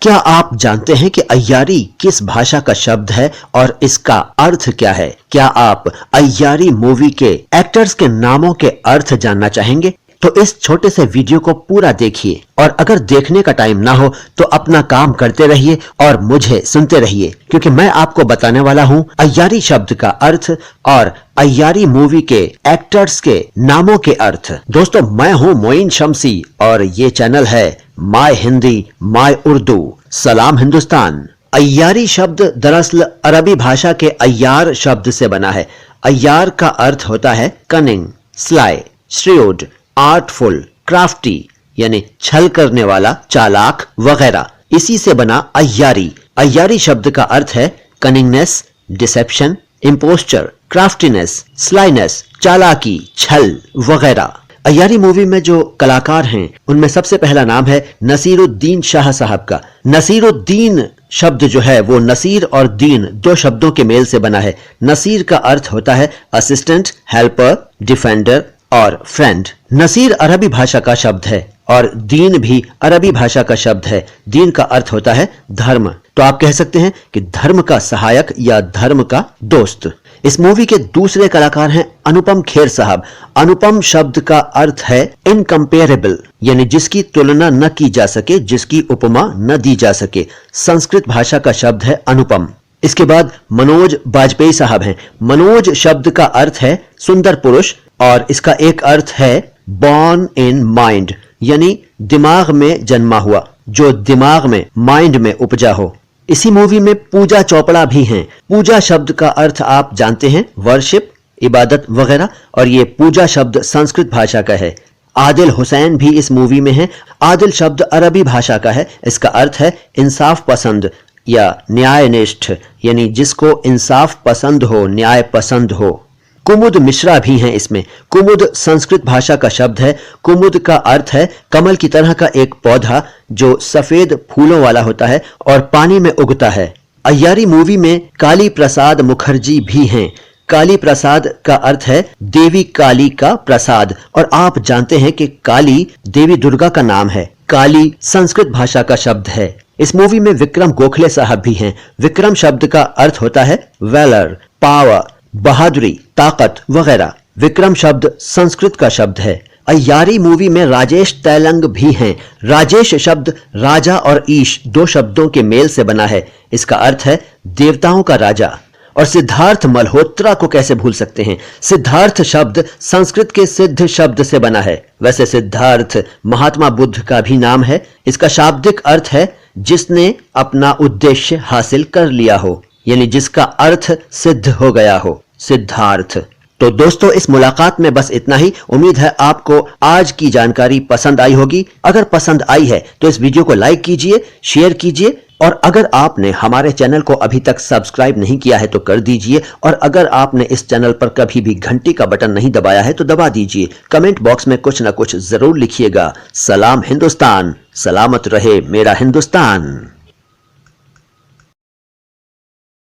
क्या आप जानते हैं कि अय्यारी किस भाषा का शब्द है और इसका अर्थ क्या है? क्या आप अय्यारी मूवी के एक्टर्स के नामों के अर्थ जानना चाहेंगे? तो इस छोटे से वीडियो को पूरा देखिए और अगर देखने का टाइम ना हो तो अपना काम करते रहिए और मुझे सुनते रहिए, क्योंकि मैं आपको बताने वाला हूं अय्यारी शब्द का अर्थ और अय्यारी मूवी के एक्टर्स के नामों के अर्थ। दोस्तों, मैं हूं मोइन शम्सी और ये चैनल है माय हिंदी माय उर्दू। सलाम हिंदुस्तान। अय्यारी शब्द दरअसल अरबी भाषा के अय्यार शब्द से बना है। अय्यार का अर्थ होता है कनिंग, स्लाई, श्रेयोड, आर्टफुल, क्राफ्टी यानी छल करने वाला, चालाक वगैरह। इसी से बना अय्यारी। अय्यारी शब्द का अर्थ है कनिंगनेस, डिसेप्शन, इम्पोस्चर, क्राफ्टीनेस, स्लाइनेस, चालाकी, छल वगैरह। अय्यारी मूवी में जो कलाकार हैं उनमें सबसे पहला नाम है नसीरुद्दीन शाह साहब का। नसीरुद्दीन शब्द जो है वो नसीर और दीन दो शब्दों के मेल से बना है। नसीर का अर्थ होता है असिस्टेंट, हेल्पर, डिफेंडर और फ्रेंड। नसीर अरबी भाषा का शब्द है और दीन भी अरबी भाषा का शब्द है। दीन का अर्थ होता है धर्म। तो आप कह सकते हैं कि धर्म का सहायक या धर्म का दोस्त। इस मूवी के दूसरे कलाकार हैं अनुपम खेर साहब। अनुपम शब्द का अर्थ है इनकम्पेरेबल, यानी जिसकी तुलना न की जा सके, जिसकी उपमा न दी जा सके। संस्कृत भाषा का शब्द है अनुपम। इसके बाद मनोज बाजपेयी साहब हैं। मनोज शब्द का अर्थ है सुंदर पुरुष और इसका एक अर्थ है बॉर्न इन माइंड, यानी दिमाग में जन्मा हुआ, जो दिमाग में, माइंड में उपजा हो। इसी मूवी में पूजा चोपड़ा भी हैं। पूजा शब्द का अर्थ आप जानते हैं वर्शिप, इबादत वगैरह, और ये पूजा शब्द संस्कृत भाषा का है। आदिल हुसैन भी इस मूवी में हैं। आदिल शब्द अरबी भाषा का है। इसका अर्थ है इंसाफ पसंद या न्यायनिष्ठ, यानी जिसको इंसाफ पसंद हो, न्याय पसंद हो। कुमुद मिश्रा भी हैं इसमें। कुमुद संस्कृत भाषा का शब्द है। कुमुद का अर्थ है कमल की तरह का एक पौधा जो सफेद फूलों वाला होता है और पानी में उगता है। अय्यारी मूवी में काली प्रसाद मुखर्जी भी हैं। काली प्रसाद का अर्थ है देवी काली का प्रसाद, और आप जानते हैं कि काली देवी दुर्गा का नाम है। काली संस्कृत भाषा का शब्द है। इस मूवी में विक्रम गोखले साहब भी हैं। विक्रम शब्द का अर्थ होता है वेलर, पावर, बहादुरी, ताकत वगैरह। विक्रम शब्द संस्कृत का शब्द है। अय्यारी मूवी में राजेश तैलंग भी हैं। राजेश शब्द राजा और ईश दो शब्दों के मेल से बना है। इसका अर्थ है देवताओं का राजा। और सिद्धार्थ मल्होत्रा को कैसे भूल सकते हैं। सिद्धार्थ शब्द संस्कृत के सिद्ध शब्द से बना है। वैसे सिद्धार्थ महात्मा बुद्ध का भी नाम है। इसका शाब्दिक अर्थ है जिसने अपना उद्देश्य हासिल कर लिया हो, यानी जिसका अर्थ सिद्ध हो गया हो, सिद्धार्थ। तो दोस्तों, इस मुलाकात में बस इतना ही। उम्मीद है आपको आज की जानकारी पसंद आई होगी। अगर पसंद आई है तो इस वीडियो को लाइक कीजिए, शेयर कीजिए, और अगर आपने हमारे चैनल को अभी तक सब्सक्राइब नहीं किया है तो कर दीजिए। और अगर आपने इस चैनल पर कभी भी घंटी का बटन नहीं दबाया है तो दबा दीजिए। कमेंट बॉक्स में कुछ ना कुछ जरूर लिखिएगा। सलाम हिंदुस्तान, सलामत रहे मेरा हिंदुस्तान।